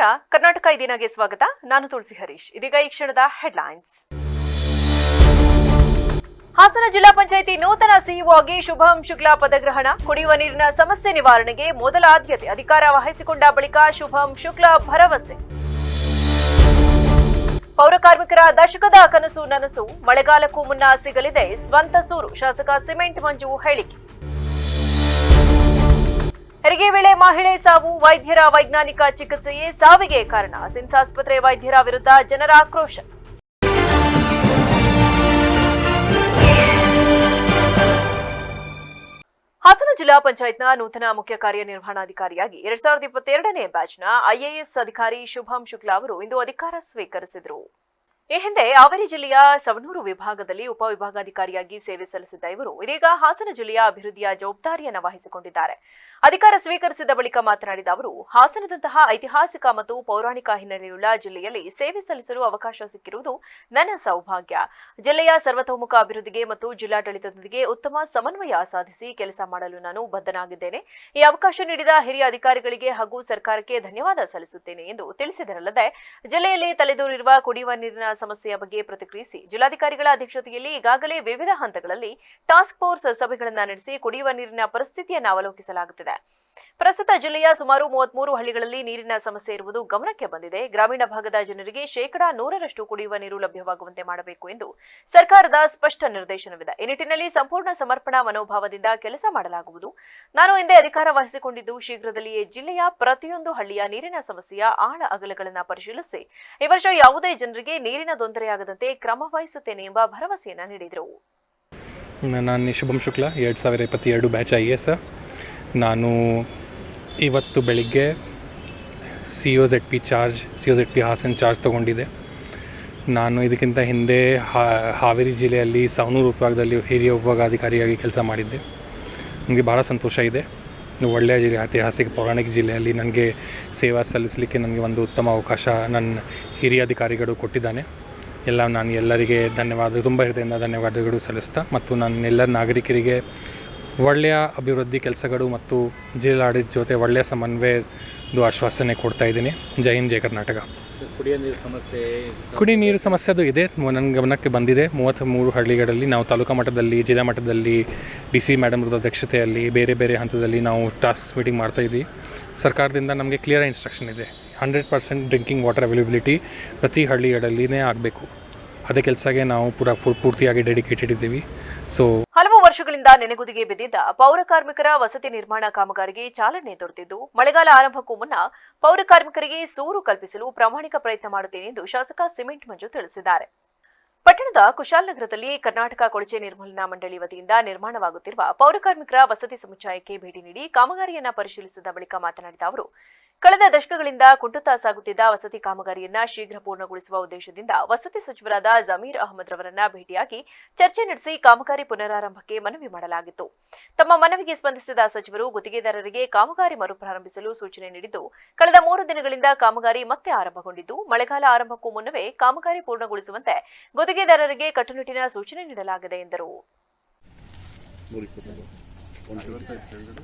ನಮಸ್ಕಾರ. ಕರ್ನಾಟಕ ಇದೀನಾಗೆ ಸ್ವಾಗತ. ನಾನು ತುಳಸಿ ಹರೀಶ್. ಇದೀಗ ಈ ಕ್ಷಣದ ಹೆಡ್ಲೈನ್ಸ್. ಹಾಸನ ಜಿಲ್ಲಾ ಪಂಚಾಯಿತಿ ನೂತನ ಸಿಇಒ ಆಗಿ ಶುಭಂ ಶುಕ್ಲಾ ಪದಗ್ರಹಣ. ಕುಡಿಯುವ ನೀರಿನ ಸಮಸ್ಯೆ ನಿವಾರಣೆಗೆ ಮೊದಲ ಆದ್ಯತೆ. ಅಧಿಕಾರ ವಹಿಸಿಕೊಂಡ ಬಳಿಕ ಶುಭಂ ಶುಕ್ಲಾ ಭರವಸೆ. ಪೌರ ಕಾರ್ಮಿಕರ ದಶಕದ ಕನಸು ನನಸು. ಮಳೆಗಾಲಕ್ಕೂ ಮುನ್ನ ಸಿಗಲಿದೆ ಸ್ವಂತ ಸೂರು. ಶಾಸಕ ಸಿಮೆಂಟ್ ಮಂಜು ಹೇಳಿಕೆ. ಹೆರಿಗೆ ವೇಳೆ ಮಹಿಳೆ ಸಾವು. ವೈದ್ಯರ ವೈಜ್ಞಾನಿಕ ಚಿಕಿತ್ಸೆಯೇ ಸಾವಿಗೆ ಕಾರಣ. ಸಿಮ್ಸ್ ಆಸ್ಪತ್ರೆ ವೈದ್ಯರ ವಿರುದ್ಧ ಜನರ ಆಕ್ರೋಶ. ಹಾಸನ ಜಿಲ್ಲಾ ಪಂಚಾಯತ್ನ ನೂತನ ಮುಖ್ಯ ಕಾರ್ಯನಿರ್ವಹಣಾಧಿಕಾರಿಯಾಗಿ 2022ನೇ ಬ್ಯಾಚ್ನ ಐಎಎಸ್ ಅಧಿಕಾರಿ ಶುಭಂ ಶುಕ್ಲಾ ಅವರು ಇಂದು ಅಧಿಕಾರ ಸ್ವೀಕರಿಸಿದರು. ಈ ಹಿಂದೆ ಹಾವೇರಿ ಜಿಲ್ಲೆಯ ಸವಣೂರು ವಿಭಾಗದಲ್ಲಿ ಉಪವಿಭಾಗಾಧಿಕಾರಿಯಾಗಿ ಸೇವೆ ಸಲ್ಲಿಸಿದ್ದ ಇವರು ಇದೀಗ ಹಾಸನ ಜಿಲ್ಲೆಯ ಅಭಿವೃದ್ಧಿಯ ಜವಾಬ್ದಾರಿಯನ್ನು ವಹಿಸಿಕೊಂಡಿದ್ದಾರೆ. ಅಧಿಕಾರ ಸ್ವೀಕರಿಸಿದ ಬಳಿಕ ಮಾತನಾಡಿದ ಅವರು, ಹಾಸನದಂತಹ ಐತಿಹಾಸಿಕ ಮತ್ತು ಪೌರಾಣಿಕ ಹಿನ್ನೆಲೆಯುಳ್ಳ ಜಿಲ್ಲೆಯಲ್ಲಿ ಸೇವೆ ಸಲ್ಲಿಸಲು ಅವಕಾಶ ಸಿಕ್ಕಿರುವುದು ನನ್ನ ಸೌಭಾಗ್ಯ. ಜಿಲ್ಲೆಯ ಸರ್ವತೋಮುಖ ಅಭಿವೃದ್ಧಿಗೆ ಮತ್ತು ಜಿಲ್ಲಾಡಳಿತದೊಂದಿಗೆ ಉತ್ತಮ ಸಮನ್ವಯ ಸಾಧಿಸಿ ಕೆಲಸ ಮಾಡಲು ನಾನು ಬದ್ಧನಾಗಿದ್ದೇನೆ. ಈ ಅವಕಾಶ ನೀಡಿದ ಹಿರಿಯ ಅಧಿಕಾರಿಗಳಿಗೆ ಹಾಗೂ ಸರ್ಕಾರಕ್ಕೆ ಧನ್ಯವಾದ ಸಲ್ಲಿಸುತ್ತೇನೆ ಎಂದು ತಿಳಿಸಿದರಲ್ಲದೆ, ಜಿಲ್ಲೆಯಲ್ಲಿ ತಲೆದೋರಿರುವ ಕುಡಿಯುವ ನೀರಿನ ಸಮಸ್ಯೆಯ ಬಗ್ಗೆ ಪ್ರತಿಕ್ರಿಯಿಸಿ, ಜಿಲ್ಲಾಧಿಕಾರಿಗಳ ಅಧ್ಯಕ್ಷತೆಯಲ್ಲಿ ಈಗಾಗಲೇ ವಿವಿಧ ಹಂತಗಳಲ್ಲಿ ಟಾಸ್ಕ್ ಫೋರ್ಸ್ ಸಭೆಗಳನ್ನು ನಡೆಸಿ ಕುಡಿಯುವ ನೀರಿನ ಪರಿಸ್ಥಿತಿಯನ್ನು ಅವಲೋಕಿಸಲಾಗುತ್ತಿದೆ. ಪ್ರಸ್ತುತ ಜಿಲ್ಲೆಯ ಸುಮಾರು 33 ಹಳ್ಳಿಗಳಲ್ಲಿ ನೀರಿನ ಸಮಸ್ಯೆ ಇರುವುದು ಗಮನಕ್ಕೆ ಬಂದಿದೆ. ಗ್ರಾಮೀಣ ಭಾಗದ ಜನರಿಗೆ 100% ಕುಡಿಯುವ ನೀರು ಲಭ್ಯವಾಗುವಂತೆ ಮಾಡಬೇಕು ಎಂದು ಸರ್ಕಾರದ ಸ್ಪಷ್ಟ ನಿರ್ದೇಶನವಿದೆ. ಈ ನಿಟ್ಟಿನಲ್ಲಿ ಸಂಪೂರ್ಣ ಸಮರ್ಪಣಾ ಮನೋಭಾವದಿಂದ ಕೆಲಸ ಮಾಡಲಾಗುವುದು. ನಾನು ಹಿಂದೆ ಅಧಿಕಾರ ವಹಿಸಿಕೊಂಡಿದ್ದು ಶೀಘ್ರದಲ್ಲಿಯೇ ಜಿಲ್ಲೆಯ ಪ್ರತಿಯೊಂದು ಹಳ್ಳಿಯ ನೀರಿನ ಸಮಸ್ಯೆಯ ಆಳ ಅಗಲಗಳನ್ನು ಪರಿಶೀಲಿಸಿ ಈ ವರ್ಷ ಯಾವುದೇ ಜನರಿಗೆ ನೀರಿನ ತೊಂದರೆಯಾಗದಂತೆ ಕ್ರಮ ವಹಿಸುತ್ತೇನೆ ಎಂಬ ಭರವಸೆಯನ್ನು ನೀಡಿದರು. ನಾನು ಶುಭಂ ಶುಕ್ಲಾ 2022 ಬ್ಯಾಚ್ ಐಎಎಸ್. ನಾನು ಇವತ್ತು ಬೆಳಿಗ್ಗೆ COZP ಹಾಸನ್ ಚಾರ್ಜ್ ತೊಗೊಂಡಿದ್ದೆ. ನಾನು ಇದಕ್ಕಿಂತ ಹಿಂದೆ ಹಾವೇರಿ ಜಿಲ್ಲೆಯಲ್ಲಿ ಸವಣೂರು ವಿಭಾಗದಲ್ಲಿ ಹಿರಿಯ ವಿಭಾಗಾಧಿಕಾರಿಯಾಗಿ ಕೆಲಸ ಮಾಡಿದ್ದೆ. ನನಗೆ ಭಾಳ ಸಂತೋಷ ಇದೆ. ಒಳ್ಳೆಯ ಜಿಲ್ಲೆ, ಐತಿಹಾಸಿಕ ಪೌರಾಣಿಕ ಜಿಲ್ಲೆಯಲ್ಲಿ ನನಗೆ ಸೇವಾ ಸಲ್ಲಿಸಲಿಕ್ಕೆ ನನಗೆ ಒಂದು ಉತ್ತಮ ಅವಕಾಶ ನನ್ನ ಹಿರಿಯ ಅಧಿಕಾರಿಗಳು ಕೊಟ್ಟಿದ್ದಾನೆ. ನಾನು ಎಲ್ಲರಿಗೆ ತುಂಬ ಹೃದಯದಿಂದ ಧನ್ಯವಾದಗಳು ಸಲ್ಲಿಸ್ತಾ ಮತ್ತು ನಾನು ಎಲ್ಲ ನಾಗರಿಕರಿಗೆ ಒಳ್ಳೆಯ ಅಭಿವೃದ್ಧಿ ಕೆಲಸಗಳು ಮತ್ತು ಜಿಲ್ಲಾಡಳಿತ ಜೊತೆ ಒಳ್ಳೆಯ ಸಮನ್ವಯದ ಆಶ್ವಾಸನೆ ಕೊಡ್ತಾ ಇದ್ದೀನಿ. ಜೈ ಹಿಂದ್, ಜೈ ಕರ್ನಾಟಕ. ಕುಡಿಯ ನೀರು ಸಮಸ್ಯೆ ಅದು ಇದೆ, ನನ್ನ ಗಮನಕ್ಕೆ ಬಂದಿದೆ. 33 ಹಳ್ಳಿಗಳಲ್ಲಿ ನಾವು ತಾಲೂಕಾ ಮಟ್ಟದಲ್ಲಿ, ಜಿಲ್ಲಾ ಮಟ್ಟದಲ್ಲಿ DC ಮೇಡಮ್ರ ಅಧ್ಯಕ್ಷತೆಯಲ್ಲಿ ಬೇರೆ ಬೇರೆ ಹಂತದಲ್ಲಿ ನಾವು ಟಾಸ್ಕ್ ಮೀಟಿಂಗ್ ಮಾಡ್ತಾಯಿದ್ವಿ. ಸರ್ಕಾರದಿಂದ ನಮಗೆ ಕ್ಲಿಯರ್ ಇನ್ಸ್ಟ್ರಕ್ಷನ್ ಇದೆ, 100% ಡ್ರಿಂಕಿಂಗ್ ವಾಟರ್ ಅವೈಲಬಿಲಿಟಿ ಪ್ರತಿ ಹಳ್ಳಿಗಳಲ್ಲಿನೇ ಆಗಬೇಕು. ಅದೇ ಕೆಲಸಕ್ಕೆ ನಾವು ಪೂರ್ತಿಯಾಗಿ ಡೆಡಿಕೇಟೆಡ್ ಇದ್ದೀವಿ. ಹಲವು ವರ್ಷಗಳಿಂದ ನೆನೆಗುದಿಗೆ ಬಿದ್ದಿದ್ದ ಪೌರ ಕಾರ್ಮಿಕರ ವಸತಿ ನಿರ್ಮಾಣ ಕಾಮಗಾರಿಗೆ ಚಾಲನೆ ದೊರೆತಿದ್ದು, ಮಳೆಗಾಲ ಆರಂಭಕ್ಕೂ ಮುನ್ನ ಪೌರ ಕಾರ್ಮಿಕರಿಗೆ ಸೂರು ಕಲ್ಪಿಸಲು ಪ್ರಾಮಾಣಿಕ ಪ್ರಯತ್ನ ಮಾಡುತ್ತೇನೆ ಎಂದು ಶಾಸಕ ಸಿಮೆಂಟ್ ಮಂಜು ತಿಳಿಸಿದ್ದಾರೆ. ಪಟ್ಟಣದ ಕುಶಾಲನಗರದಲ್ಲಿ ಕರ್ನಾಟಕ ಕೊಳಚೆ ನಿರ್ಮೂಲನಾ ಮಂಡಳಿ ವತಿಯಿಂದ ನಿರ್ಮಾಣವಾಗುತ್ತಿರುವ ಪೌರ ಕಾರ್ಮಿಕರ ವಸತಿ ಸಮುಚ್ಚಯಕ್ಕೆ ಭೇಟಿ ನೀಡಿ ಕಾಮಗಾರಿಯನ್ನ ಪರಿಶೀಲಿಸಿದ ಬಳಿಕ ಮಾತನಾಡಿದ ಅವರು, ಕಳೆದ ದಶಕಗಳಿಂದ ಕುಂಟುತ್ತಾ ಸಾಗುತ್ತಿದ್ದ ವಸತಿ ಕಾಮಗಾರಿಯನ್ನ ಶೀಘ್ರ ಪೂರ್ಣಗೊಳಿಸುವ ಉದ್ದೇಶದಿಂದ ವಸತಿ ಸಚಿವರಾದ ಜಮೀರ್ ಅಹಮದ್ ರವರನ್ನ ಭೇಟಿಯಾಗಿ ಚರ್ಚೆ ನಡೆಸಿ ಕಾಮಗಾರಿ ಪುನರಾರಂಭಕ್ಕೆ ಮನವಿ ಮಾಡಲಾಗಿತ್ತು. ತಮ್ಮ ಮನವಿಗೆ ಸ್ಪಂದಿಸಿದ ಸಚಿವರು ಗುತ್ತಿಗೆದಾರರಿಗೆ ಕಾಮಗಾರಿ ಮರುಪ್ರಾರಂಭಿಸಲು ಸೂಚನೆ ನೀಡಿದ್ದು, ಕಳೆದ 3 ದಿನಗಳಿಂದ ಕಾಮಗಾರಿ ಮತ್ತೆ ಆರಂಭಗೊಂಡಿದ್ದು, ಮಳೆಗಾಲ ಆರಂಭಕ್ಕೂ ಮುನ್ನವೇ ಕಾಮಗಾರಿ ಪೂರ್ಣಗೊಳಿಸುವಂತೆ ಗುತ್ತಿಗೆದಾರರಿಗೆ ಕಟ್ಟುನಿಟ್ಟಿನ ಸೂಚನೆ ನೀಡಲಾಗಿದೆ ಎಂದರು.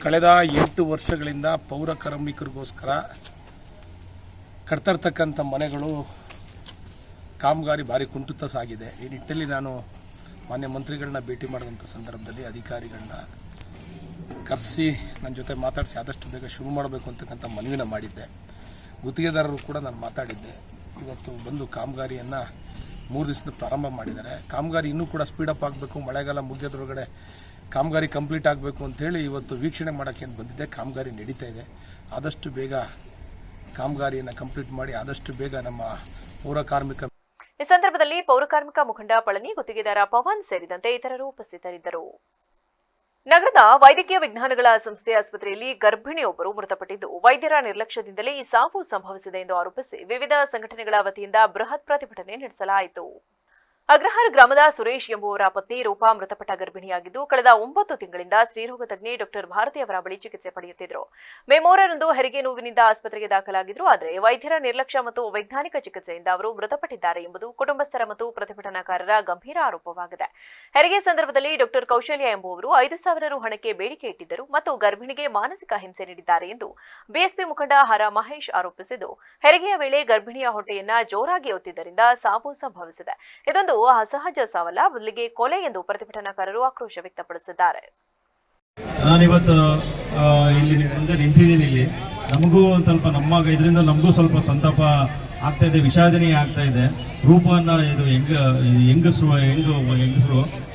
ಕಳೆದ 8 ವರ್ಷಗಳಿಂದ ಪೌರ ಕಾರ್ಮಿಕರಿಗೋಸ್ಕರ ಕಟ್ತಿರ್ತಕ್ಕಂಥ ಮನೆಗಳು ಕಾಮಗಾರಿ ಭಾರಿ ಕುಂಠಿತ ಸಾಗಿದೆ. ಈ ನಿಟ್ಟಿನಲ್ಲಿ ನಾನು ಮಾನ್ಯ ಮಂತ್ರಿಗಳನ್ನ ಭೇಟಿ ಮಾಡಿದಂಥ ಸಂದರ್ಭದಲ್ಲಿ ಅಧಿಕಾರಿಗಳನ್ನ ಕರೆಸಿ ನನ್ನ ಜೊತೆ ಮಾತಾಡಿಸಿ ಆದಷ್ಟು ಬೇಗ ಶುರು ಮಾಡಬೇಕು ಅಂತಕ್ಕಂಥ ಮನವಿನ ಮಾಡಿದ್ದೆ. ಗುತ್ತಿಗೆದಾರರು ಕೂಡ ನಾನು ಮಾತಾಡಿದ್ದೆ. ಇವತ್ತು ಬಂದು ಕಾಮಗಾರಿಯನ್ನು 3 ದಿವಸದ ಪ್ರಾರಂಭ ಮಾಡಿದ್ದಾರೆ. ಕಾಮಗಾರಿ ಇನ್ನೂ ಕೂಡ ಸ್ಪೀಡಪ್ ಆಗಬೇಕು, ಮಳೆಗಾಲ ಮುಗಿಯೋದ್ರೊಳಗಡೆ ಕಾಮಗಾರಿ ಕಂಪ್ಲೀಟ್ ಆಗಬೇಕು ಅಂಥೇಳಿ ಇವತ್ತು ವೀಕ್ಷಣೆ ಮಾಡೋಕ್ಕೆ ಅಂತ ಬಂದಿದ್ದೆ. ಕಾಮಗಾರಿ ನಡೀತಾ ಇದೆ. ಆದಷ್ಟು ಬೇಗ ಕಾಮಗಾರಿಯನ್ನು ಕಂಪ್ಲೀಟ್ ಮಾಡಿ ಆದಷ್ಟು ಬೇಗ ನಮ್ಮ ಪೌರ ಕಾರ್ಮಿಕ. ಈ ಸಂದರ್ಭದಲ್ಲಿ ಪೌರ ಕಾರ್ಮಿಕ ಮುಖಂಡ ಪಳನಿ, ಗುತ್ತಿಗೆದಾರ ಪವನ್ ಸೇರಿದಂತೆ ಇತರರು ಉಪಸ್ಥಿತರಿದ್ದರು. ನಗರದ ವೈದ್ಯಕೀಯ ವಿಜ್ಞಾನಗಳ ಸಂಸ್ಥೆ ಆಸ್ಪತ್ರೆಯಲ್ಲಿ ಗರ್ಭಿಣಿಯೊಬ್ಬರು ಮೃತಪಟ್ಟಿದ್ದು, ವೈದ್ಯರ ನಿರ್ಲಕ್ಷ್ಯದಿಂದಲೇ ಈ ಸಾವು ಸಂಭವಿಸಿದೆ ಎಂದು ಆರೋಪಿಸಿ ವಿವಿಧ ಸಂಘಟನೆಗಳ ವತಿಯಿಂದ ಬೃಹತ್ ಪ್ರತಿಭಟನೆ ನಡೆಸಲಾಯಿತು. ಅಗ್ರಹಾರ ಗ್ರಾಮದ ಸುರೇಶ್ ಎಂಬುವರ ಪತ್ನಿ ರೂಪಾ ಮೃತಪಟ್ಟ ಗರ್ಭಿಣಿಯಾಗಿದ್ದು ಕಳೆದ 9 ತಿಂಗಳಿಂದ ಸ್ತ್ರೀರೋಗ ತಜ್ಞೆ ಡಾಕ್ಟರ್ ಭಾರತಿ ಅವರ ಬಳಿ ಚಿಕಿತ್ಸೆ ಪಡೆಯುತ್ತಿದ್ದರು. ಮೇ 3ರಂದು ಹೆರಿಗೆ ನೋವಿನಿಂದ ಆಸ್ಪತ್ರೆಗೆ ದಾಖಲಾಗಿದ್ರು. ಆದರೆ ವೈದ್ಯರ ನಿರ್ಲಕ್ಷ್ಯ ಮತ್ತು ವೈಜ್ಞಾನಿಕ ಚಿಕಿತ್ಸೆಯಿಂದ ಅವರು ಮೃತಪಟ್ಟಿದ್ದಾರೆ ಎಂಬುದು ಕುಟುಂಬಸ್ಥರ ಮತ್ತು ಪ್ರತಿಭಟನಾಕಾರರ ಗಂಭೀರ ಆರೋಪವಾಗಿದೆ. ಹೆರಿಗೆ ಸಂದರ್ಭದಲ್ಲಿ ಡಾಕ್ಟರ್ ಕೌಶಲ್ಯ ಎಂಬುವರು 5,000 ರು ಹಣಕ್ಕೆ ಬೇಡಿಕೆ ಇಟ್ಟಿದ್ದರು ಮತ್ತು ಗರ್ಭಿಣಿಗೆ ಮಾನಸಿಕ ಹಿಂಸೆ ನೀಡಿದ್ದಾರೆ ಎಂದು ಬಿಎಸ್ಪಿ ಮುಖಂಡ ಹರ ಮಹೇಶ್ ಆರೋಪಿಸಿದ್ದು, ಹೆರಿಗೆಯ ವೇಳೆ ಗರ್ಭಿಣಿಯ ಹೊಟ್ಟೆಯನ್ನ ಜೋರಾಗಿ ಒತ್ತಿದ್ದರಿಂದ ಸಾವು ಸಂಭವಿಸಿದೆ. ಇದೊಂದು ಅಸಹಜ ಸಾವಲ್ಲ, ಬದಲಿಗೆ ಕೊಲೆ ಎಂದು ಪ್ರತಿಭಟನಾಕಾರರು ಆಕ್ರೋಶ ವ್ಯಕ್ತಪಡಿಸಿದ್ದಾರೆ. ನಾನಿವತ್ತು ಇಲ್ಲಿ ಮುಂದೆ ನಿಂತಿದ್ದೀನಿ. ಇಲ್ಲಿ ನಮಗೂ ಒಂದು ಸ್ವಲ್ಪ ಇದರಿಂದ ನಮಗೂ ಸ್ವಲ್ಪ ಸಂತಾಪ ಆಗ್ತಾ ಇದೆ, ವಿಷಾದನೀಯ ಆಗ್ತಾ ಇದೆ. ರೂಪನ್ನ ಇದು ಹೆಂಗಸರು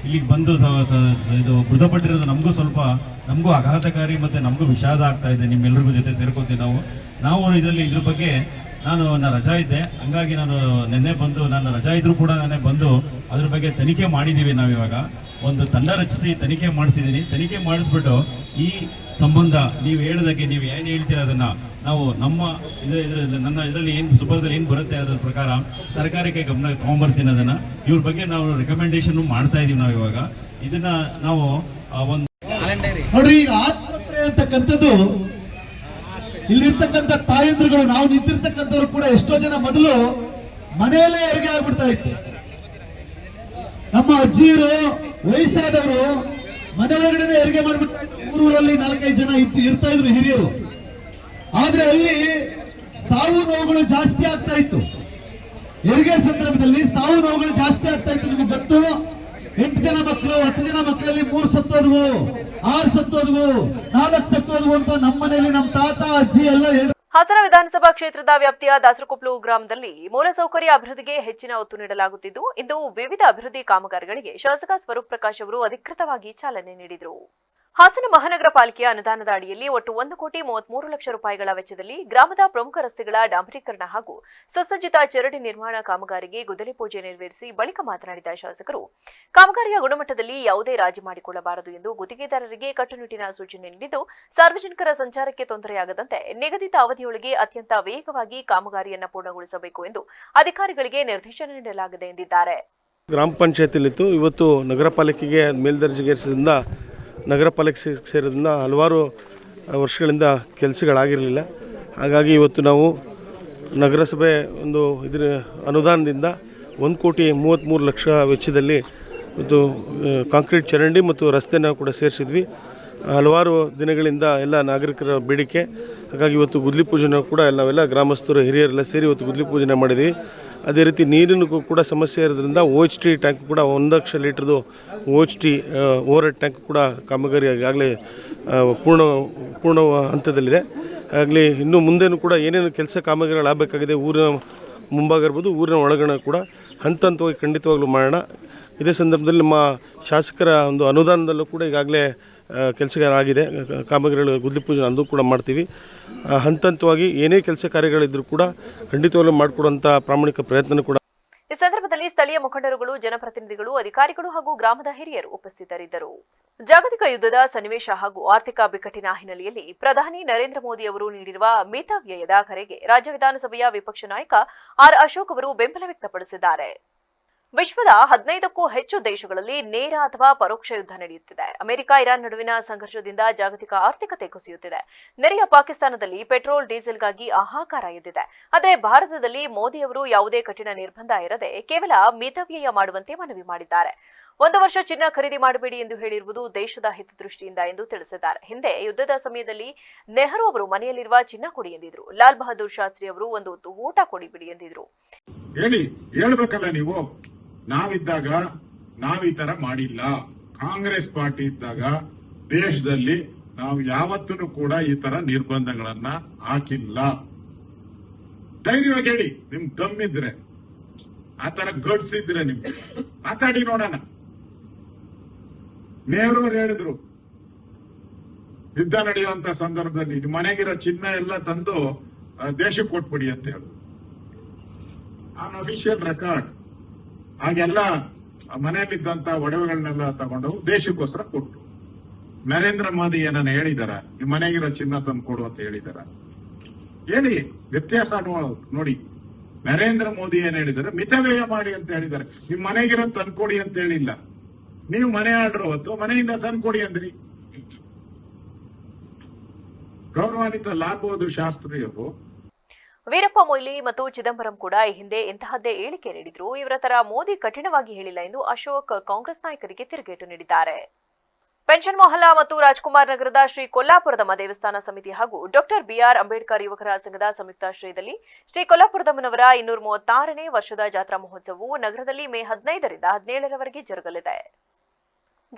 ಇಲ್ಲಿಗೆ ಬಂದು ಇದು ಮೃತಪಟ್ಟಿರೋದು ನಮಗೂ ಆಘಾತಕಾರಿ ಮತ್ತೆ ನಮಗೂ ವಿಷಾದ ಆಗ್ತಾ ಇದೆ. ನಿಮ್ಮೆಲ್ಲರಿಗೂ ಜೊತೆ ಸೇರ್ಕೋತೀವಿ ನಾವು ಇದ್ರ ಬಗ್ಗೆ ನಾನು ರಜಾ ಇದ್ದೆ, ಹಂಗಾಗಿ ನಾನು ನನ್ನ ರಜಾ ಇದ್ರೂ ಕೂಡ ನಾನೇ ಬಂದು ಅದ್ರ ಬಗ್ಗೆ ತನಿಖೆ ಮಾಡಿದ್ದೀವಿ. ನಾವಿವಾಗ ಒಂದು ತಂಡ ರಚಿಸಿ ತನಿಖೆ ಮಾಡಿಸಿದ್ದೀನಿ. ತನಿಖೆ ಮಾಡಿಸ್ಬಿಟ್ಟು ಈ ಸಂಬಂಧ ನೀವು ಹೇಳಿದಾಗೆ ನೀವು ಏನು ಹೇಳ್ತೀರ ಅದನ್ನ ನಾವು ನಮ್ಮ ಇದರಲ್ಲಿ ಏನು ಸುಪರ್ದಲ್ಲಿ ಏನು ಬರುತ್ತೆ ಅದ್ರ ಪ್ರಕಾರ ಸರ್ಕಾರಕ್ಕೆ ಗಮನ ತಗೊಂಡ್ಬರ್ತೀನಿ. ಅದನ್ನ ಇವ್ರ ಬಗ್ಗೆ ನಾವು ರೆಕಮೆಂಡೇಶನ್ ಮಾಡ್ತಾ ಇದೀವಿ. ನಾವು ಇವಾಗ ಇದನ್ನ ನಾವು ಒಂದು ನೋಡ್ರಿ, ಈಗ ಆಸ್ಪತ್ರೆ ಅಂತಕ್ಕಂಥದ್ದು ಇಲ್ಲಿರ್ತಕ್ಕಂಥ ತಾಯಂದ್ರುಗಳು, ನಾವು ನಿಂತಿರ್ತಕ್ಕಂಥವ್ರು ಕೂಡ ಎಷ್ಟೋ ಜನ ಮೊದಲು ಮನೆಯಲ್ಲೇ ಹೆರಿಗೆ ಆಗ್ಬಿಡ್ತಾ ಇತ್ತು. ನಮ್ಮ ಅಜ್ಜಿಯರು, ವಯಸ್ಸಾದವರು ಮನೆ ಒಳಗಡೆ ಹೆರಿಗೆ ಮಾಡ್ಬಿಡ್ತಾ ಇತ್ತು. ಊರಲ್ಲಿ 4-5 ಜನ ಇರ್ತಾ ಇದ್ರು ಹಿರಿಯರು. ಆದ್ರೆ ಅಲ್ಲಿ ಸಾವು ನೋವುಗಳು ಜಾಸ್ತಿ ಆಗ್ತಾ ಇತ್ತು. ಹೆರಿಗೆ ಸಂದರ್ಭದಲ್ಲಿ ಸಾವು ನೋವುಗಳು ಜಾಸ್ತಿ ಆಗ್ತಾ ಇತ್ತು. ನಿಮಗೆ ಗೊತ್ತು, 8 ಜನ ಮಕ್ಕಳು, 10 ಜನ ಮಕ್ಕಳಲ್ಲಿ 3 ಸತ್ತೋದ್ವು, 6 ಸತ್ತೋದ್ವು, 4 ಸತ್ತೋದ್ವು ಅಂತ ನಮ್ಮ ಮನೆಯಲ್ಲಿ ನಮ್ಮ ತಾತ ಅಜ್ಜಿ ಎಲ್ಲ ಹಾಸನ ವಿಧಾನಸಭಾ ಕ್ಷೇತ್ರದ ವ್ಯಾಪ್ತಿಯ ದಾಸರಕೊಪ್ಲು ಗ್ರಾಮದಲ್ಲಿ ಮೂಲಸೌಕರ್ಯ ಅಭಿವೃದ್ಧಿಗೆ ಹೆಚ್ಚಿನ ಒತ್ತು ನೀಡಲಾಗುತ್ತಿದ್ದು, ಇಂದು ವಿವಿಧ ಅಭಿವೃದ್ಧಿ ಕಾಮಗಾರಿಗಳಿಗೆ ಶಾಸಕ ಸ್ವರೂಪ್ ಪ್ರಕಾಶ್ ಅವರು ಅಧಿಕೃತವಾಗಿ ಚಾಲನೆ ನೀಡಿದರು. ಹಾಸನ ಮಹಾನಗರ ಪಾಲಿಕೆಯ ಅನುದಾನದ ಅಡಿಯಲ್ಲಿ ಒಟ್ಟು 1,33,00,000 ರೂಪಾಯಿಗಳ ವೆಚ್ಚದಲ್ಲಿ ಗ್ರಾಮದ ಪ್ರಮುಖ ರಸ್ತೆಗಳ ಡಾಂಬರೀಕರಣ ಹಾಗೂ ಸುಸಜ್ಜಿತ ಚರಂಡಿ ನಿರ್ಮಾಣ ಕಾಮಗಾರಿಗೆ ಗುದ್ದಲಿ ಪೂಜೆ ನೆರವೇರಿಸಿ ಬಳಿಕ ಮಾತನಾಡಿದ ಶಾಸಕರು, ಕಾಮಗಾರಿಯ ಗುಣಮಟ್ಟದಲ್ಲಿ ಯಾವುದೇ ರಾಜಿ ಮಾಡಿಕೊಳ್ಳಬಾರದು ಎಂದು ಗುತ್ತಿಗೆದಾರರಿಗೆ ಕಟ್ಟುನಿಟ್ಟಿನ ಸೂಚನೆ ನೀಡಿದ್ದು, ಸಾರ್ವಜನಿಕರ ಸಂಚಾರಕ್ಕೆ ತೊಂದರೆಯಾಗದಂತೆ ನಿಗದಿತ ಅವಧಿಯೊಳಗೆ ಅತ್ಯಂತ ವೇಗವಾಗಿ ಕಾಮಗಾರಿಯನ್ನು ಪೂರ್ಣಗೊಳಿಸಬೇಕು ಎಂದು ಅಧಿಕಾರಿಗಳಿಗೆ ನಿರ್ದೇಶನ ನೀಡಲಾಗಿದೆ ಎಂದಿದ್ದಾರೆ. ಗ್ರಾಮ ಪಂಚಾಯತಿಲಿತ್ತು, ಇವತ್ತು ನಗರ ಪಾಲಿಕೆಗೆ ಮೇಲ್ದರ್ಜೆಗೇರಿಸಿದ್ರಿಂದ ನಗರ ಪಾಲಿಕೆ ಸೇರೋದ್ರಿಂದ ಹಲವಾರು ವರ್ಷಗಳಿಂದ ಕೆಲಸಗಳಾಗಿರಲಿಲ್ಲ. ಹಾಗಾಗಿ ಇವತ್ತು ನಾವು ನಗರಸಭೆ ಒಂದು ಇದರ ಅನುದಾನದಿಂದ 1,33,00,000 ವೆಚ್ಚದಲ್ಲಿ ಇವತ್ತು ಕಾಂಕ್ರೀಟ್ ಚರಂಡಿ ಮತ್ತು ರಸ್ತೆನ ಕೂಡ ಸೇರಿಸಿದ್ವಿ. ಹಲವಾರು ದಿನಗಳಿಂದ ಎಲ್ಲ ನಾಗರಿಕರ ಬೇಡಿಕೆ, ಹಾಗಾಗಿ ಇವತ್ತು ಗುದ್ದಲಿ ಪೂಜೆನ ಕೂಡ ನಾವೆಲ್ಲ ಗ್ರಾಮಸ್ಥರು ಹಿರಿಯರೆಲ್ಲ ಸೇರಿ ಇವತ್ತು ಗುದ್ದಲಿ ಪೂಜೆನ ಮಾಡಿದ್ವಿ. ಅದೇ ರೀತಿ ನೀರಿನೂ ಕೂಡ ಸಮಸ್ಯೆ ಇರೋದ್ರಿಂದ OHT ಟ್ಯಾಂಕ್ ಕೂಡ 1 ಲಕ್ಷ ಲೀಟ್ರದು OHT ಓವರ್ ಹೆಡ್ ಟ್ಯಾಂಕ್ ಕೂಡ ಕಾಮಗಾರಿ ಆಗಲೇ ಪೂರ್ಣ ಹಂತದಲ್ಲಿದೆ. ಆಗಲಿ ಇನ್ನು ಮುಂದೇನು ಕೂಡ ಏನೇನು ಕೆಲಸ ಕಾಮಗಾರಿಗಳಾಗಬೇಕಾಗಿದೆ, ಊರಿನ ಮುಂಭಾಗ ಇರ್ಬೋದು, ಊರಿನ ಒಳಗಡೆ ಕೂಡ ಹಂತವಾಗಿ ಖಂಡಿತವಾಗ್ಲೂ ಮಾಡೋಣ. ಇದೇ ಸಂದರ್ಭದಲ್ಲಿ ನಮ್ಮ ಶಾಸಕರ ಒಂದು ಅನುದಾನದಲ್ಲೂ ಕೂಡ ಈಗಾಗಲೇ ಕೆಲಸಗಳಾಗಿದೆ. ಕಾಮಗಾರಿಗಳು ಗುದ್ದಲಿ ಪೂಜೆ ಅಂದು ಕೂಡ ಮಾಡ್ತೀವಿ. ಹಂತವಾಗಿ ಏನೇ ಕೆಲಸ ಕಾರ್ಯಗಳಿದ್ರೂ ಕೂಡ ಖಂಡಿತವಾಗ್ಲೂ ಮಾಡಿಕೊಡುವಂಥ ಪ್ರಾಮಾಣಿಕ ಪ್ರಯತ್ನ ಕೂಡ. ಈ ಸಂದರ್ಭದಲ್ಲಿ ಸ್ಥಳೀಯ ಮುಖಂಡರುಗಳು, ಜನಪ್ರತಿನಿಧಿಗಳು, ಅಧಿಕಾರಿಗಳು ಹಾಗೂ ಗ್ರಾಮದ ಹಿರಿಯರು ಉಪಸ್ಥಿತರಿದ್ದರು. ಜಾಗತಿಕ ಯುದ್ಧದ ಸನ್ನಿವೇಶ ಹಾಗೂ ಆರ್ಥಿಕ ಬಿಕ್ಕಟ್ಟಿನ ಹಿನ್ನೆಲೆಯಲ್ಲಿ ಪ್ರಧಾನಿ ನರೇಂದ್ರ ಮೋದಿ ಅವರು ನೀಡಿರುವ ಮಿತವ್ಯಯದ ಕರೆಗೆ ರಾಜ್ಯ ವಿಧಾನಸಭೆಯ ವಿಪಕ್ಷ ನಾಯಕ ಆರ್ ಅಶೋಕ್ ಅವರು ಬೆಂಬಲ ವ್ಯಕ್ತಪಡಿಸಿದ್ದಾರೆ. ವಿಶ್ವದ 15ಕ್ಕೂ ಹೆಚ್ಚು ದೇಶಗಳಲ್ಲಿ ನೇರ ಅಥವಾ ಪರೋಕ್ಷ ಯುದ್ಧ ನಡೆಯುತ್ತಿದೆ. ಅಮೆರಿಕ, ಇರಾನ್ ನಡುವಿನ ಸಂಘರ್ಷದಿಂದ ಜಾಗತಿಕ ಆರ್ಥಿಕತೆ ಕುಸಿಯುತ್ತಿದೆ. ನೆರೆಯ ಪಾಕಿಸ್ತಾನದಲ್ಲಿ ಪೆಟ್ರೋಲ್, ಡೀಸೆಲ್ಗಾಗಿ ಹಾಹಾಕಾರ ಎದ್ದಿದೆ. ಆದರೆ ಭಾರತದಲ್ಲಿ ಮೋದಿ ಅವರು ಯಾವುದೇ ಕಠಿಣ ನಿರ್ಬಂಧ ಇರದೆ ಕೇವಲ ಮಿತವ್ಯಯ ಮಾಡುವಂತೆ ಮನವಿ ಮಾಡಿದ್ದಾರೆ. 1 ವರ್ಷ ಚಿನ್ನ ಖರೀದಿ ಮಾಡಬೇಡಿ ಎಂದು ಹೇಳಿರುವುದು ದೇಶದ ಹಿತದೃಷ್ಟಿಯಿಂದ ಎಂದು ತಿಳಿಸಿದ್ದಾರೆ. ಹಿಂದೆ ಯುದ್ಧದ ಸಮಯದಲ್ಲಿ ನೆಹರು ಅವರು ಮನೆಯಲ್ಲಿರುವ ಚಿನ್ನ ಕೊಡಿ ಎಂದಿದ್ರು. ಲಾಲ್ ಬಹದ್ದೂರ್ ಶಾಸ್ತ್ರಿ ಅವರು ಒಂದು ಊಟ ಕೊಡಿಬಿಡಿ ಎಂದಿದ್ರು. ಹೇಳ್ಬೇಕಲ್ಲ, ನೀವು ನಾವಿದ್ದಾಗ ನಾವ್ ಈ ತರ ಮಾಡಿಲ್ಲ. ಕಾಂಗ್ರೆಸ್ ಪಾರ್ಟಿ ಇದ್ದಾಗ ದೇಶದಲ್ಲಿ ನಾವು ಯಾವತ್ತೂ ಕೂಡ ಈ ತರ ನಿರ್ಬಂಧಗಳನ್ನ ಹಾಕಿಲ್ಲ. ಧೈರ್ಯವಾಗಿ ಹೇಳಿ, ನಿಮ್ ದಮ್ಮಿದ್ರೆ, ಆ ತರ ಗಟ್ಸ್ ಇದ್ರೆ ನಿಮ್ಗೆ ಮಾತಾಡಿ ನೋಡೋಣ. ನೆಹರು ಅವರು ಹೇಳಿದ್ರು, ಯುದ್ಧ ನಡೆಯುವಂತ ಸಂದರ್ಭದಲ್ಲಿ ನಿಮ್ಮ ಮನೆಗಿರೋ ಚಿನ್ನ ಎಲ್ಲ ತಂದು ದೇಶಕ್ಕೆ ಕೊಟ್ಬಿಡಿ ಅಂತ ಹೇಳಿದ್ರು. On official record. ಹಾಗೆಲ್ಲ ಮನೆಯಲ್ಲಿದ್ದಂತ ಒಡವೆಗಳನ್ನೆಲ್ಲ ತಗೊಂಡು ದೇಶಕ್ಕೋಸ್ಕರ ಕೊಟ್ಟು. ನರೇಂದ್ರ ಮೋದಿ ಏನನ್ನ ಹೇಳಿದಾರ, ನಿಮ್ಮ ಮನೆಗಿರೋ ಚಿನ್ನ ತಂದು ಕೊಡು ಅಂತ ಹೇಳಿದಾರ? ಹೇಳಿ, ವ್ಯತ್ಯಾಸ ನೋಡಿ. ನರೇಂದ್ರ ಮೋದಿ ಏನ್ ಹೇಳಿದ್ದಾರೆ, ಮಿತವ್ಯಯ ಮಾಡಿ ಅಂತ ಹೇಳಿದ್ದಾರೆ. ನಿಮ್ ಮನೆಗಿರೋ ತಂದ್ಕೊಡಿ ಅಂತ ಹೇಳಿಲ್ಲ. ನೀವು ಮನೆ ಆರ್ಡರ್ ಹೊತ್ತು ಮನೆಯಿಂದ ತಂದ್ಕೊಡಿ ಅಂದ್ರಿ. ಗೌರವಾನ್ವಿತ ಲಾಭೋದು ಶಾಸ್ತ್ರಿಯವರು ವೀರಪ್ಪ ಮೊಯ್ಲಿ ಮತ್ತು ಚಿದಂಬರಂ ಕೂಡ ಈ ಹಿಂದೆ ಇಂತಹದ್ದೇ ಹೇಳಿಕೆ ನೀಡಿದ್ರು. ಇವರ ತರ ಮೋದಿ ಕಠಿಣವಾಗಿ ಹೇಳಿಲ್ಲ ಎಂದು ಅಶೋಕ್ ಕಾಂಗ್ರೆಸ್ ನಾಯಕರಿಗೆ ತಿರುಗೇಟು ನೀಡಿದ್ದಾರೆ. ಪೆನ್ಷನ್ ಮೊಹಲ್ಲಾ ಮತ್ತು ರಾಜ್ಕುಮಾರ್ ನಗರದ ಶ್ರೀ ಕೊಲ್ಲಾಪುರದಮ್ಮ ದೇವಸ್ಥಾನ ಸಮಿತಿ ಹಾಗೂ ಡಾಕ್ಟರ್ ಬಿಆರ್ ಅಂಬೇಡ್ಕರ್ ಯುವಕರ ಸಂಘದ ಸಂಯುಕ್ತಾಶ್ರಯದಲ್ಲಿ ಶ್ರೀ ಕೊಲ್ಲಾಪುರದಮ್ಮನವರ 236ನೇ ವರ್ಷದ ಜಾತ್ರಾ ಮಹೋತ್ಸವವು ನಗರದಲ್ಲಿ ಮೇ 15ರಿಂದ 17ರವರೆಗೆ ಜರುಗಲಿದೆ.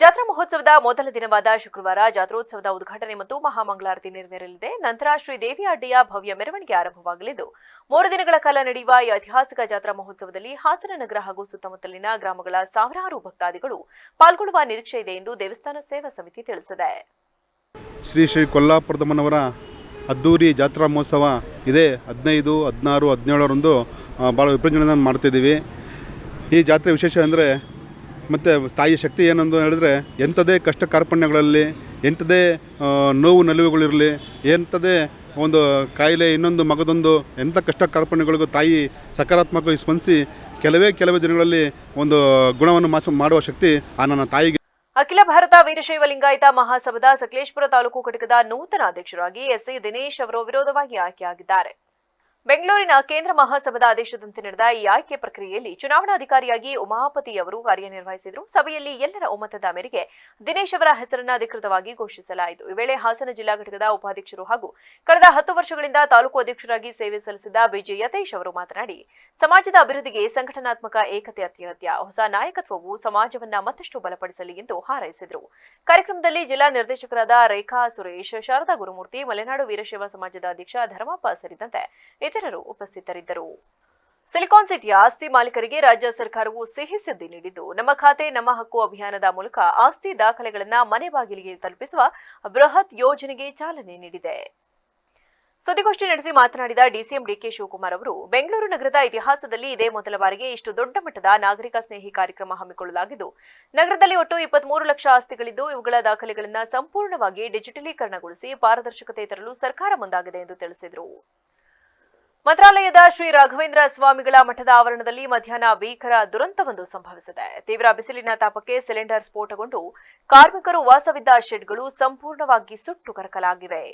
ಜಾತ್ರಾ ಮಹೋತ್ಸವದ ಮೊದಲ ದಿನವಾದ ಶುಕ್ರವಾರ ಜಾತ್ರೋತ್ಸವದ ಉದ್ಘಾಟನೆ ಮತ್ತು ಮಹಾಮಂಗಳಾರತಿ ನೆರವೇರಲಿದೆ. ನಂತರ ಶ್ರೀ ದೇವಿ ಅಡ್ಡಿಯ ಭವ್ಯ ಮೆರವಣಿಗೆ ಆರಂಭವಾಗಲಿದ್ದು 3 ದಿನಗಳ ಕಾಲ ನಡೆಯುವ ಈ ಐತಿಹಾಸಿಕ ಜಾತ್ರಾ ಮಹೋತ್ಸವದಲ್ಲಿ ಹಾಸನ ನಗರ ಹಾಗೂ ಸುತ್ತಮುತ್ತಲಿನ ಗ್ರಾಮಗಳ ಸಾವಿರಾರು ಭಕ್ತಾದಿಗಳು ಪಾಲ್ಗೊಳ್ಳುವ ನಿರೀಕ್ಷೆ ಇದೆ ಎಂದು ದೇವಸ್ಥಾನ ಸೇವಾ ಸಮಿತಿ ತಿಳಿಸಿದೆ. ಶ್ರೀ ಕೊಲ್ಲಾಪುರದಮ್ಮನವರ ಅದ್ದೂರಿ ಜಾತ್ರಾ ಮಹೋತ್ಸವ ಇದೆ 15, 16, 17ರಂದು ಭಾಳ ವಿಜೃಂಭಣೆಯಿಂದ ಮಾಡ್ತಿದ್ದೀವಿ. ಈ ಜಾತ್ರೆ ವಿಶೇಷ ಅಂದರೆ ಮತ್ತು ತಾಯಿ ಶಕ್ತಿ ಏನಂದು ಹೇಳಿದ್ರೆ, ಎಂಥದೇ ಕಷ್ಟ ಕಾರ್ಪಣ್ಯಗಳಲ್ಲಿ, ಎಂಥದೇ ನೋವು ನಲಿವುಗಳಿರಲಿ, ಎಂಥದೇ ಒಂದು ಕಾಯಿಲೆ, ಇನ್ನೊಂದು ಮಗದೊಂದು, ಎಂಥ ಕಷ್ಟ ಕಾರ್ಪಣ್ಯಗಳಿಗೂ ತಾಯಿ ಸಕಾರಾತ್ಮಕವಾಗಿ ಸ್ಪಂದಿಸಿ ಕೆಲವೇ ದಿನಗಳಲ್ಲಿ ಒಂದು ಗುಣವನ್ನು ಮಾಡುವ ಶಕ್ತಿ ಆ ನನ್ನ ತಾಯಿಗೆ. ಅಖಿಲ ಭಾರತ ವೀರಶೈವ ಲಿಂಗಾಯತ ಮಹಾಸಭಾದ ಸಕಲೇಶಪುರ ತಾಲೂಕು ಘಟಕದ ನೂತನ ಅಧ್ಯಕ್ಷರಾಗಿ ಎಸ್ಸಿ ದಿನೇಶ್ ಅವರು ವಿರೋಧವಾಗಿ ಆಯ್ಕೆಯಾಗಿದ್ದಾರೆ. ಬೆಂಗಳೂರಿನ ಕೇಂದ್ರ ಮಹಾಸಭಾದ ಆದೇಶದಂತೆ ನಡೆದ ಈ ಆಯ್ಕೆ ಪ್ರಕ್ರಿಯೆಯಲ್ಲಿ ಚುನಾವಣಾಧಿಕಾರಿಯಾಗಿ ಉಮಾಪತಿ ಅವರು ಕಾರ್ಯನಿರ್ವಹಿಸಿದರು. ಸಭೆಯಲ್ಲಿ ಎಲ್ಲರ ಒಮ್ಮತದ ಮೇರೆಗೆ ದಿನೇಶ್ ಅವರ ಹೆಸರನ್ನು ಅಧಿಕೃತವಾಗಿ ಘೋಷಿಸಲಾಯಿತು. ಈ ವೇಳೆ ಹಾಸನ ಜಿಲ್ಲಾ ಘಟಕದ ಉಪಾಧ್ಯಕ್ಷರು ಹಾಗೂ ಕಳೆದ 10 ವರ್ಷಗಳಿಂದ ತಾಲೂಕು ಅಧ್ಯಕ್ಷರಾಗಿ ಸೇವೆ ಸಲ್ಲಿಸಿದ ಬಿಜೆ ಯತೇಶ್ ಅವರು ಮಾತನಾಡಿ, ಸಮಾಜದ ಅಭಿವೃದ್ಧಿಗೆ ಸಂಘಟನಾತ್ಮಕ ಏಕತೆ ಅತ್ಯಗತ್ಯ. ಹೊಸ ನಾಯಕತ್ವವು ಸಮಾಜವನ್ನ ಮತ್ತಷ್ಟು ಬಲಪಡಿಸಲಿ ಎಂದು ಹಾರೈಸಿದರು. ಕಾರ್ಯಕ್ರಮದಲ್ಲಿ ಜಿಲ್ಲಾ ನಿರ್ದೇಶಕರಾದ ರೇಖಾ ಸುರೇಶ್, ಶಾರದಾ ಗುರುಮೂರ್ತಿ, ಮಲೆನಾಡು ವೀರಶೈವ ಸಮಾಜದ ಅಧ್ಯಕ್ಷ ಧರ್ಮಪ್ಪ ಸೇರಿದಂತೆ ಇತರರು ಉಪಸ್ಥಿತರಿದ್ದರು. ಸಿಲಿಕಾನ್ ಸಿಟಿಯ ಆಸ್ತಿ ಮಾಲೀಕರಿಗೆ ರಾಜ್ಯ ಸರ್ಕಾರವು ಸಿಹಿ ಸುದ್ದಿ ನೀಡಿದ್ದು, ನಮ್ಮ ಖಾತೆ ನಮ್ಮ ಹಕ್ಕು ಅಭಿಯಾನದ ಮೂಲಕ ಆಸ್ತಿ ದಾಖಲೆಗಳನ್ನು ಮನೆ ಬಾಗಿಲಿಗೆ ತಲುಪಿಸುವ ಬೃಹತ್ ಯೋಜನೆಗೆ ಚಾಲನೆ ನೀಡಿದೆ. ಸುದ್ದಿಗೋಷ್ಠಿ ನಡೆಸಿ ಮಾತನಾಡಿದ ಡಿಸಿಎಂ ಡಿಕೆ ಶಿವಕುಮಾರ್ ಅವರು, ಬೆಂಗಳೂರು ನಗರದ ಇತಿಹಾಸದಲ್ಲಿ ಇದೇ ಮೊದಲ ಬಾರಿಗೆ ಇಷ್ಟು ದೊಡ್ಡ ಮಟ್ಟದ ನಾಗರಿಕ ಸ್ನೇಹಿ ಕಾರ್ಯಕ್ರಮ ಹಮ್ಮಿಕೊಳ್ಳಲಾಗಿದ್ದು, ನಗರದಲ್ಲಿ ಒಟ್ಟು 23 ಲಕ್ಷ ಆಸ್ತಿಗಳಿದ್ದು, ಇವುಗಳ ದಾಖಲೆಗಳನ್ನು ಸಂಪೂರ್ಣವಾಗಿ ಡಿಜಿಟಲೀಕರಣಗೊಳಿಸಿ ಪಾರದರ್ಶಕತೆ ತರಲು ಸರ್ಕಾರ ಮುಂದಾಗಿದೆ ಎಂದು ತಿಳಿಸಿದರು. ಮಂತ್ರಾಲಯದ ಶ್ರೀ ರಾಘವೇಂದ್ರ ಸ್ವಾಮಿಗಳ ಮಠದ ಆವರಣದಲ್ಲಿ ಮಧ್ಯಾಹ್ನ ಭೀಕರ ದುರಂತವೊಂದು ಸಂಭವಿಸಿದೆ. ತೀವ್ರ ಬಿಸಿಲಿನ ತಾಪಕ್ಕೆ ಸಿಲಿಂಡರ್ ಸ್ಫೋಟಗೊಂಡು ಕಾರ್ಮಿಕರು ವಾಸವಿದ್ದ ಶೆಡ್ಗಳು ಸಂಪೂರ್ಣವಾಗಿ ಸುಟ್ಟು ಕರಕಲಾಗಿವೆ.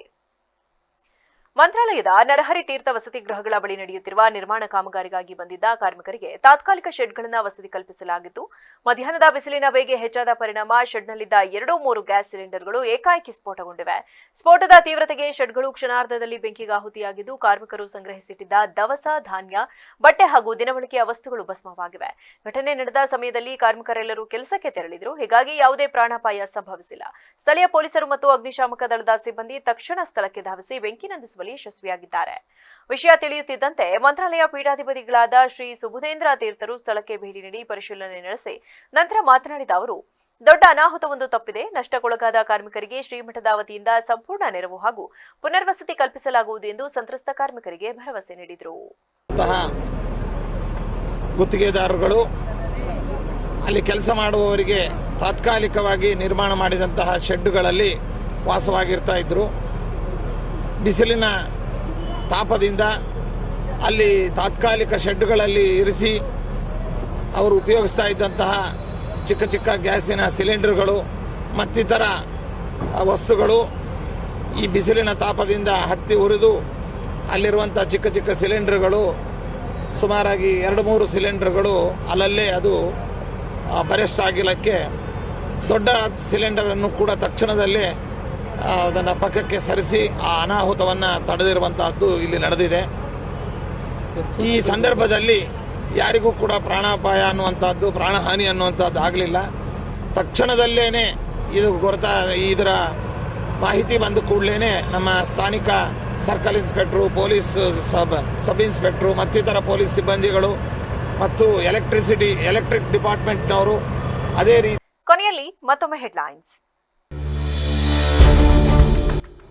ಮಂತ್ರಾಲಯದ ನರಹರಿ ತೀರ್ಥ ವಸತಿ ಗೃಹಗಳ ಬಳಿ ನಡೆಯುತ್ತಿರುವ ನಿರ್ಮಾಣ ಕಾಮಗಾರಿಗಾಗಿ ಬಂದಿದ್ದ ಕಾರ್ಮಿಕರಿಗೆ ತಾತ್ಕಾಲಿಕ ಶೆಡ್ಗಳನ್ನು ವಸತಿ ಕಲ್ಪಿಸಲಾಗಿದ್ದು, ಮಧ್ಯಾಹ್ನದ ಬಿಸಿಲಿನ ಬೇಗೆ ಹೆಚ್ಚಾದ ಪರಿಣಾಮ ಶೆಡ್ನಲ್ಲಿದ್ದ 2-3 ಗ್ಯಾಸ್ ಸಿಲಿಂಡರ್ಗಳು ಏಕಾಏಕಿ ಸ್ಫೋಟಗೊಂಡಿವೆ. ಸ್ಫೋಟದ ತೀವ್ರತೆಗೆ ಶೆಡ್ಗಳು ಕ್ಷಣಾರ್ಧದಲ್ಲಿ ಬೆಂಕಿಗಾಹುತಿಯಾಗಿದ್ದು, ಕಾರ್ಮಿಕರು ಸಂಗ್ರಹಿಸಿಟ್ಟಿದ್ದ ದವಸ ಧಾನ್ಯ, ಬಟ್ಟೆ ಹಾಗೂ ದಿನಬಳಕೆಯ ವಸ್ತುಗಳು ಭಸ್ಮವಾಗಿವೆ. ಘಟನೆ ನಡೆದ ಸಮಯದಲ್ಲಿ ಕಾರ್ಮಿಕರೆಲ್ಲರೂ ಕೆಲಸಕ್ಕೆ ತೆರಳಿದ್ರು. ಹೀಗಾಗಿ ಯಾವುದೇ ಪ್ರಾಣಾಪಾಯ ಸಂಭವಿಸಿಲ್ಲ. ಸ್ಥಳೀಯ ಪೊಲೀಸರು ಮತ್ತು ಅಗ್ನಿಶಾಮಕ ದಳದ ಸಿಬ್ಬಂದಿ ತಕ್ಷಣ ಸ್ಥಳಕ್ಕೆ ಧಾವಿಸಿ ಬೆಂಕಿ ನಂದಿಸುವಲ್ಲಿ ಯಶಸ್ವಿಯಾಗಿದ್ದಾರೆ. ವಿಷಯ ತಿಳಿಯುತ್ತಿದ್ದಂತೆ ಮಂತ್ರಾಲಯ ಪೀಠಾಧಿಪತಿಗಳಾದ ಶ್ರೀ ಸುಬುಧೇಂದ್ರ ತೀರ್ಥರು ಸ್ಥಳಕ್ಕೆ ಭೇಟಿ ನೀಡಿ ಪರಿಶೀಲನೆ ನಡೆಸಿ ನಂತರ ಮಾತನಾಡಿದ ಅವರು, ದೊಡ್ಡ ಅನಾಹುತವೊಂದು ತಪ್ಪಿದೆ. ನಷ್ಟಕ್ಕೊಳಗಾದ ಕಾರ್ಮಿಕರಿಗೆ ಶ್ರೀಮಠದ ವತಿಯಿಂದ ಸಂಪೂರ್ಣ ನೆರವು ಹಾಗೂ ಪುನರ್ವಸತಿ ಕಲ್ಪಿಸಲಾಗುವುದು ಎಂದು ಸಂತ್ರಸ್ತ ಕಾರ್ಮಿಕರಿಗೆ ಭರವಸೆ ನೀಡಿದರು. ಗುತ್ತಿಗೆದಾರರು ಅಲ್ಲಿ ಕೆಲಸ ಮಾಡುವವರಿಗೆ ತಾತ್ಕಾಲಿಕವಾಗಿ ನಿರ್ಮಾಣ ಮಾಡಿದಂತಹ ಶೆಡ್ಗಳಲ್ಲಿ ವಾಸವಾಗಿರ್ತಾ ಇದ್ರು. ಬಿಸಿಲಿನ ತಾಪದಿಂದ ಅಲ್ಲಿ ತಾತ್ಕಾಲಿಕ ಶೆಡ್ಗಳಲ್ಲಿ ಇರಿಸಿ ಅವರು ಉಪಯೋಗಿಸ್ತಾ ಇದ್ದಂತಹ ಚಿಕ್ಕ ಚಿಕ್ಕ ಗ್ಯಾಸಿನ ಸಿಲಿಂಡರ್ಗಳು ಮತ್ತಿತರ ವಸ್ತುಗಳು ಈ ಬಿಸಿಲಿನ ತಾಪದಿಂದ ಹತ್ತಿ ಉರಿದು ಅಲ್ಲಿರುವಂಥ ಚಿಕ್ಕ ಚಿಕ್ಕ ಸಿಲಿಂಡರ್ಗಳು ಸುಮಾರಾಗಿ 2-3 ಸಿಲಿಂಡರ್ಗಳು ಅಲ್ಲಲ್ಲೇ ಅದು ಬರೆಸ್ಟ್ ಆಗಿಲ್ಲಕ್ಕೆ ದೊಡ್ಡ ಸಿಲಿಂಡರನ್ನು ಕೂಡ ತಕ್ಷಣದಲ್ಲೇ ಅದನ್ನು ಪಕ್ಕಕ್ಕೆ ಸರಿಸಿ ಆ ಅನಾಹುತವನ್ನು ತಡೆದಿರುವಂತಹದ್ದು ಇಲ್ಲಿ ನಡೆದಿದೆ. ಈ ಸಂದರ್ಭದಲ್ಲಿ ಯಾರಿಗೂ ಕೂಡ ಪ್ರಾಣಾಪಾಯ ಅನ್ನುವಂಥದ್ದು, ಪ್ರಾಣಹಾನಿ ಅನ್ನುವಂಥದ್ದು ಆಗಲಿಲ್ಲ. ತಕ್ಷಣದಲ್ಲೇ ಇದರ ಮಾಹಿತಿ ಬಂದ ಕೂಡಲೇ ನಮ್ಮ ಸ್ಥಾನಿಕ circle inspector, police sub inspector ಮತ್ತಿತರ ಪೊಲೀಸ್ ಸಿಬ್ಬಂದಿಗಳು ಮತ್ತು ಎಲೆಕ್ಟ್ರಿಕ್ ಡಿಪಾರ್ಟ್ಮೆಂಟ್ನವರು ಅದೇ ರೀತಿ. ಕೊನೆಯಲ್ಲಿ ಮತ್ತೊಮ್ಮೆ ಹೆಡ್ಲೈನ್ಸ್.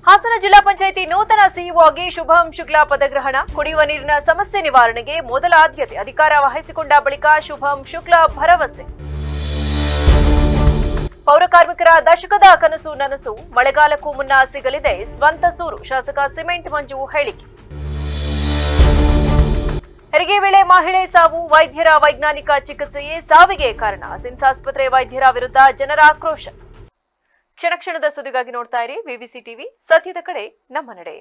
ಹಾಸನ ಜಿಲ್ಲಾ ಪಂಚಾಯಿತಿ ನೂತನ ಸಿಇಒ ಆಗಿ ಶುಭಂ ಶುಕ್ಲಾ ಪದಗ್ರಹಣ. ಕುಡಿಯುವ ನೀರಿನ ಸಮಸ್ಯೆ ನಿವಾರಣೆಗೆ ಮೊದಲ ಆದ್ಯತೆ. ಅಧಿಕಾರ ವಹಿಸಿಕೊಂಡ ಬಳಿಕ ಶುಭಂ ಶುಕ್ಲಾ ಭರವಸೆ. ಪೌರ ಕಾರ್ಮಿಕರ ದಶಕದ ಕನಸು ನನಸು. ಮಳೆಗಾಲಕ್ಕೂ ಮುನ್ನ ಸಿಗಲಿದೆ ಸ್ವಂತ ಸೂರು. ಶಾಸಕ ಸಿಮೆಂಟ್ ಮಂಜು ಹೇಳಿಕೆ. ಹೆರಿಗೆ ವೇಳೆ ಮಹಿಳೆ ಸಾವು, ವೈದ್ಯರ ವೈಜ್ಞಾನಿಕ ಚಿಕಿತ್ಸೆಯೇ ಸಾವಿಗೆ ಕಾರಣ. ಸಿಮ್ಸ್ ಆಸ್ಪತ್ರೆ ವೈದ್ಯರ ವಿರುದ್ಧ ಜನರ ಆಕ್ರೋಶ. ಕ್ಷಣ ಕ್ಷಣದ ಸುದ್ದಿಗಾಗಿ ನೋಡ್ತಾ ಇರಿ ವಿವಿಸಿ ಟಿವಿ, ಸತ್ಯದ ಕಡೆ ನಮ್ಮ ನಡೆ.